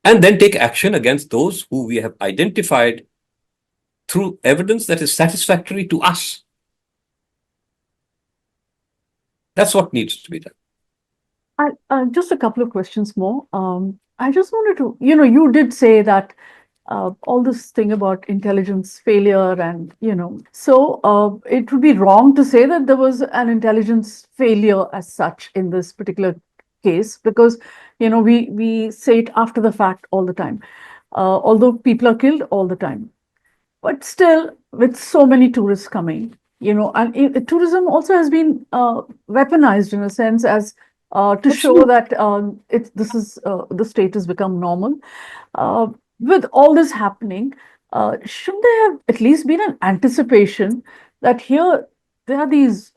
and then take action against those who we have identified through evidence that is satisfactory to us. That's what needs to be done. Just a couple of questions more. I just wanted to, you know, you did say that all this thing about intelligence failure and, you know, so it would be wrong to say that there was an intelligence failure as such in this particular case, because, you know, we say it after the fact all the time, although people are killed all the time. But still, with so many tourists coming, you know, and tourism also has been weaponized in a sense as to show that the state has become normal. With all this happening, shouldn't there have at least been an anticipation that here there are these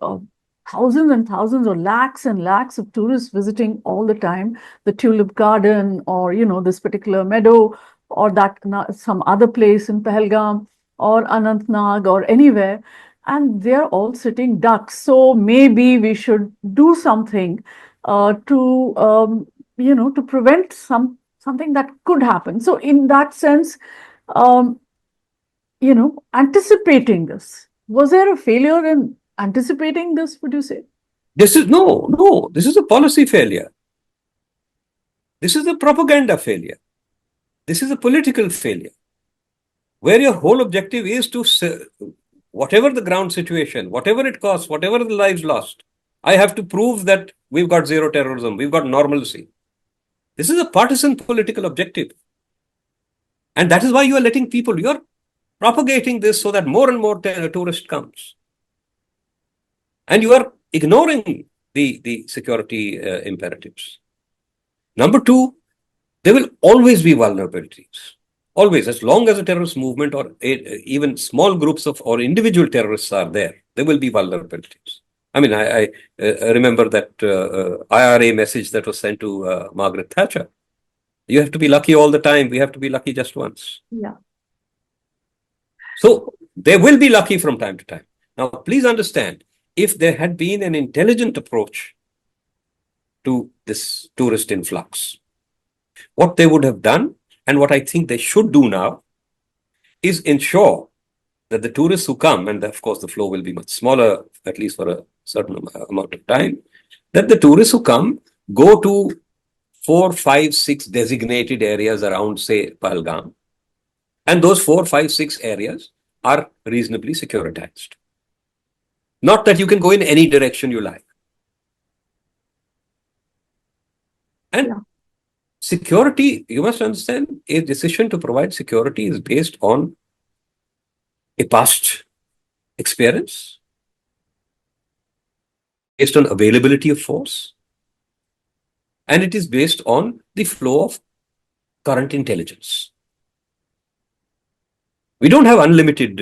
thousands and thousands or lakhs and lakhs of tourists visiting all the time, the Tulip Garden, or, you know, this particular meadow, or that some other place in Pahalgam or Anantnag or anywhere, and they're all sitting ducks. So maybe we should do something you know, to prevent something that could happen. So in that sense, you know, anticipating this, was there a failure in anticipating this, would you say? This is this is a policy failure. This is a propaganda failure. This is a political failure. where your whole objective is to, whatever the ground situation, whatever it costs, whatever the lives lost, I have to prove that we've got zero terrorism, we've got normalcy. This is a partisan political objective. And that is why you are letting people, you're propagating this so that more and more tourist comes. And you are ignoring the security imperatives. Number two, there will always be vulnerabilities. Always, as long as a terrorist movement or even small groups of or individual terrorists are there will be vulnerabilities. I mean, I remember that IRA message that was sent to Margaret Thatcher. You have to be lucky all the time. We have to be lucky just once. Yeah. So they will be lucky from time to time. Now, please understand, if there had been an intelligent approach to this tourist influx, what they would have done, and what I think they should do now, is ensure that the tourists who come, and of course the flow will be much smaller, at least for a certain amount of time, that the tourists who come go to 4, 5, 6 designated areas around, say, Pahalgam. And those 4, 5, 6 areas are reasonably securitized. Not that you can go in any direction you like. And security, you must understand, a decision to provide security is based on a past experience, based on availability of force, and it is based on the flow of current intelligence. We don't have unlimited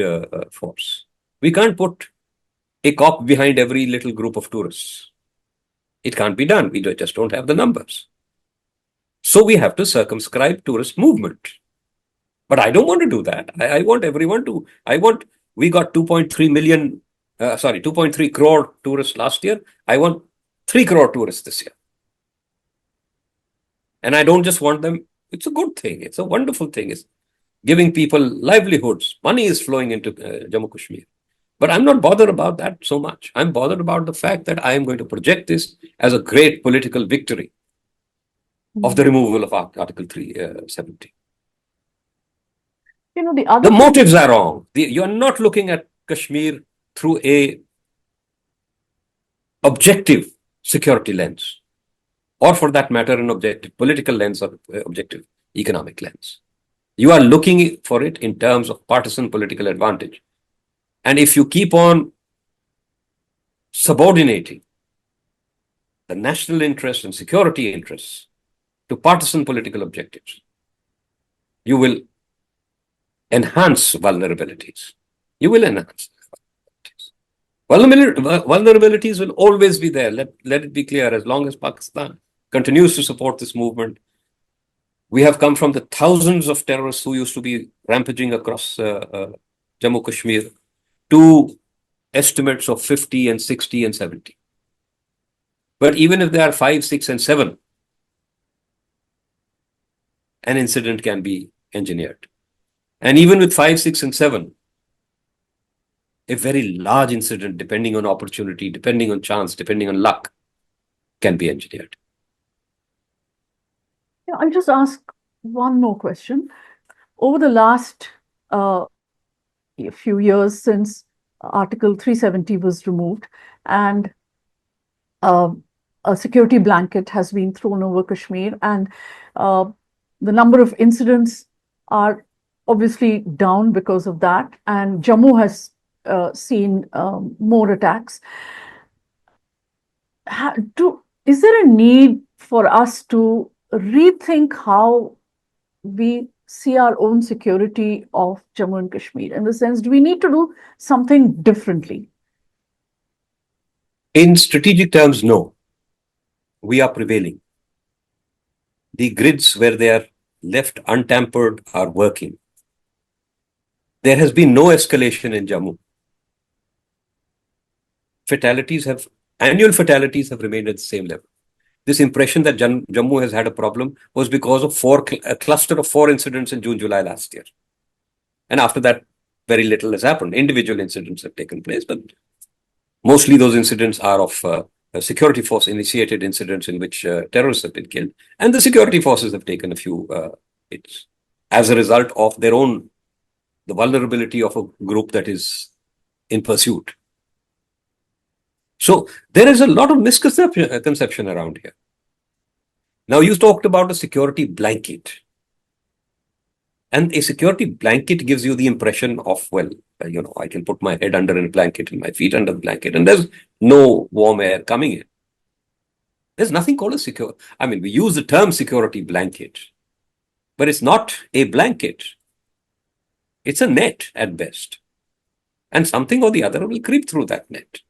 force. We can't put a cop behind every little group of tourists. It can't be done. We just don't have the numbers. So we have to circumscribe tourist movement. But I don't want to do that. I want everyone to, we got 2.3 crore tourists last year. I want 3 crore tourists this year. And I don't just want them, it's a good thing. It's a wonderful thing. It's giving people livelihoods. Money is flowing into Jammu Kashmir. But I'm not bothered about that so much. I'm bothered about the fact that I am going to project this as a great political victory of the removal of Article 370. The motives are wrong. You're not looking at Kashmir through a objective security lens, or for that matter, an objective political lens or objective economic lens. You are looking for it in terms of partisan political advantage. And if you keep on subordinating the national interests and security interests to partisan political objectives, you will enhance vulnerabilities. You will enhance vulnerabilities. Vulnerabilities will always be there. Let it be clear, as long as Pakistan continues to support this movement. We have come from the thousands of terrorists who used to be rampaging across Jammu Kashmir to estimates of 50 and 60 and 70. But even if there are 5, 6 and 7, an incident can be engineered. And even with 5, 6 and 7, a very large incident, depending on opportunity, depending on chance, depending on luck, can be engineered. Yeah, I'll just ask one more question. Over the last few years since Article 370 was removed and a security blanket has been thrown over Kashmir, and the number of incidents are obviously down because of that, and Jammu has seen more attacks. Is there a need for us to rethink how we see our own security of Jammu and Kashmir? In the sense, do we need to do something differently? In strategic terms, no. We are prevailing. The grids where they are left untampered are working. There has been no escalation in Jammu. Annual fatalities have remained at the same level. This impression that Jammu has had a problem was because of a cluster of 4 incidents in June, July last year. And after that, very little has happened. Individual incidents have taken place, but mostly those incidents are of security force initiated incidents in which terrorists have been killed. And the security forces have taken a few hits as a result of their own the vulnerability of a group that is in pursuit. So there is a lot of misconception around here. Now, you talked about a security blanket. And a security blanket gives you the impression of, well, I can put my head under a blanket and my feet under the blanket, and there's no warm air coming in. There's nothing called a secure. I mean, we use the term security blanket, but it's not a blanket. It's a net at best. And something or the other will creep through that net.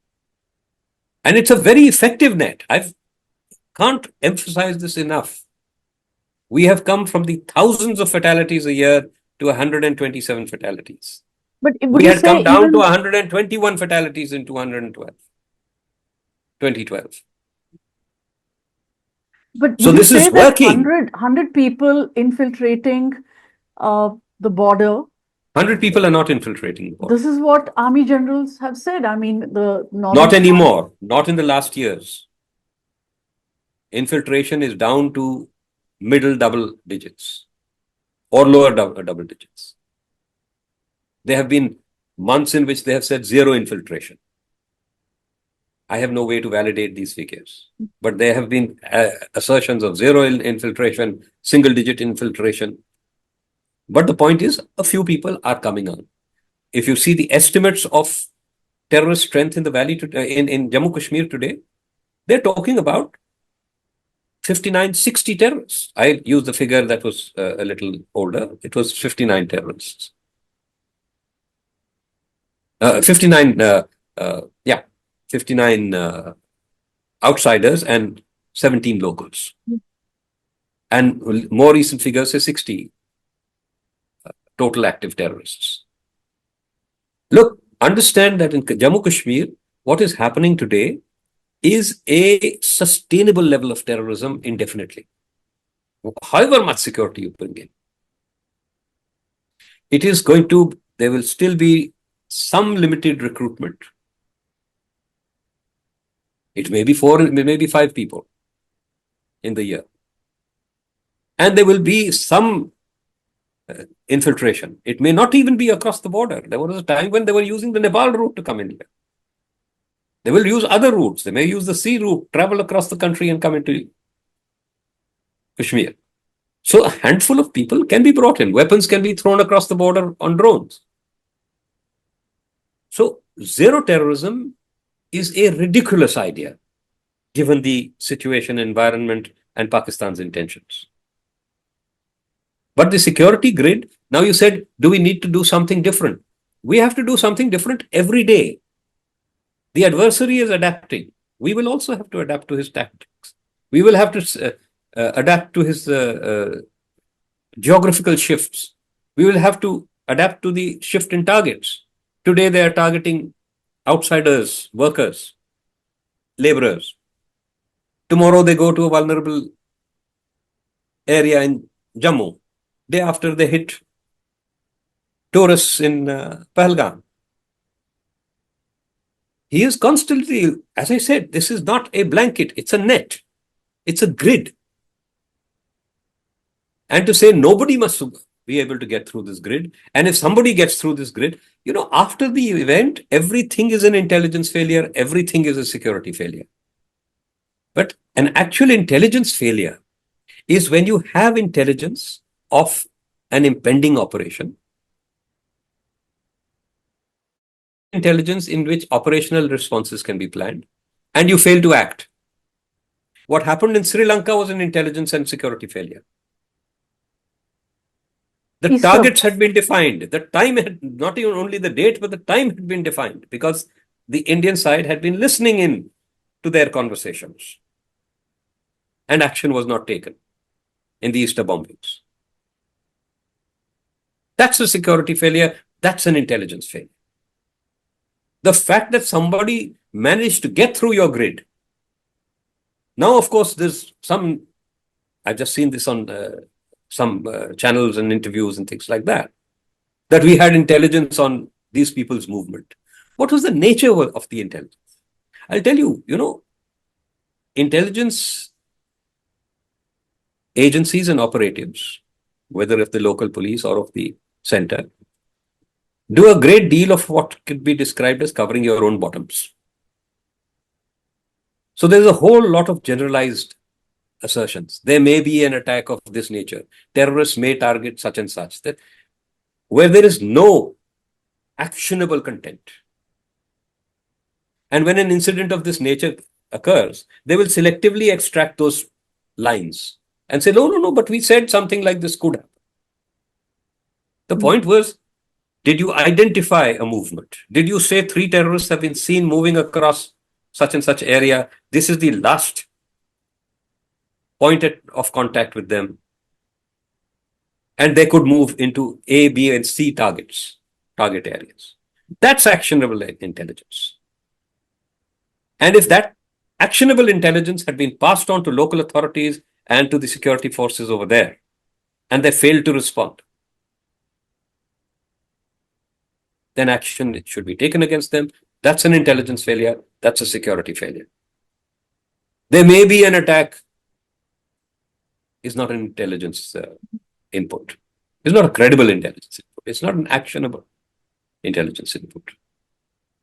And it's a very effective net. I can't emphasize this enough. We have come from the thousands of fatalities a year to 127 fatalities. But would We you had say come down even to 121 fatalities in 2012. But So would you this is say that working. 100 people infiltrating the border? 100 people are not infiltrating the border. This is what army generals have said. I mean, the Not anymore. Not in the last years. Infiltration is down to middle double digits or lower double digits. There have been months in which they have said zero infiltration. I have no way to validate these figures, but there have been assertions of zero infiltration, single digit infiltration. But the point is, a few people are coming on. If you see the estimates of terrorist strength in the valley in Jammu Kashmir today, they're talking about 59, 60 terrorists. I used the figure that was a little older. It was 59 terrorists. 59 outsiders and 17 locals. And more recent figures say 60 total active terrorists. Look, understand that in Jammu Kashmir, what is happening today is a sustainable level of terrorism indefinitely. However much security you bring in, there will still be some limited recruitment. It may be 4, it may be 5 people in the year. And there will be some infiltration. It may not even be across the border. There was a time when they were using the Nepal route to come in here. They will use other routes. They may use the sea route, travel across the country and come into Kashmir. So a handful of people can be brought in. Weapons can be thrown across the border on drones. So zero terrorism is a ridiculous idea, given the situation, environment, and Pakistan's intentions. But the security grid, now you said, do we need to do something different? We have to do something different every day. The adversary is adapting. We will also have to adapt to his tactics. We will have to adapt to his geographical shifts. We will have to adapt to the shift in targets. Today, they are targeting outsiders, workers, laborers. Tomorrow, they go to a vulnerable area in Jammu. Day after, they hit tourists in Pahalgam. He is constantly, as I said, this is not a blanket, it's a net, it's a grid. And to say nobody must be able to get through this grid, and if somebody gets through this grid, after the event, everything is an intelligence failure, everything is a security failure. But an actual intelligence failure is when you have intelligence of an impending operation, intelligence in which operational responses can be planned, and you fail to act. What happened in Sri Lanka was an intelligence and security failure. The targets had been defined. The time had, not even only the date, but the time had been defined because the Indian side had been listening in to their conversations. And action was not taken in the Easter bombings. That's a security failure. That's an intelligence failure. The fact that somebody managed to get through your grid. Now, of course, there's I've just seen this on some channels and interviews and things like that we had intelligence on these people's movement. What was the nature of the intelligence? I'll tell you, intelligence agencies and operatives, whether of the local police or of the center, do a great deal of what could be described as covering your own bottoms. So there's a whole lot of generalized assertions. There may be an attack of this nature. Terrorists may target such and such. That where there is no actionable content. And when an incident of this nature occurs, they will selectively extract those lines and say, no, but we said something like this could happen. The point was, did you identify a movement? Did you say 3 terrorists have been seen moving across such and such area? This is the last point of contact with them. And they could move into A, B, and C target areas. That's actionable intelligence. And if that actionable intelligence had been passed on to local authorities and to the security forces over there, and they failed to respond, then action should be taken against them. That's an intelligence failure. That's a security failure. There may be an attack. Is not an intelligence input. It's not a credible intelligence input. It's not an actionable intelligence input.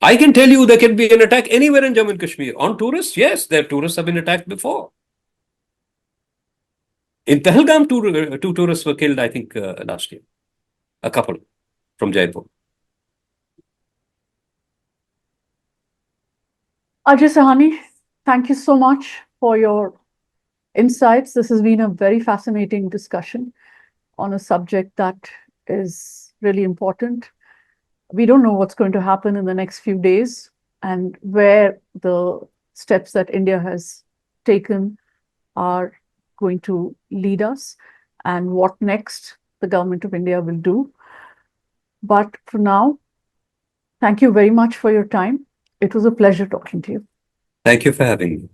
I can tell you there can be an attack anywhere in Jammu and Kashmir. On tourists, yes, their tourists have been attacked before. In Pahalgam, 2 tourists were killed, I think, last year. A couple from Jaipur. Ajai Sahni, thank you so much for your insights. This has been a very fascinating discussion on a subject that is really important. We don't know what's going to happen in the next few days and where the steps that India has taken are going to lead us and what next the government of India will do. But for now, thank you very much for your time. It was a pleasure talking to you. Thank you for having me.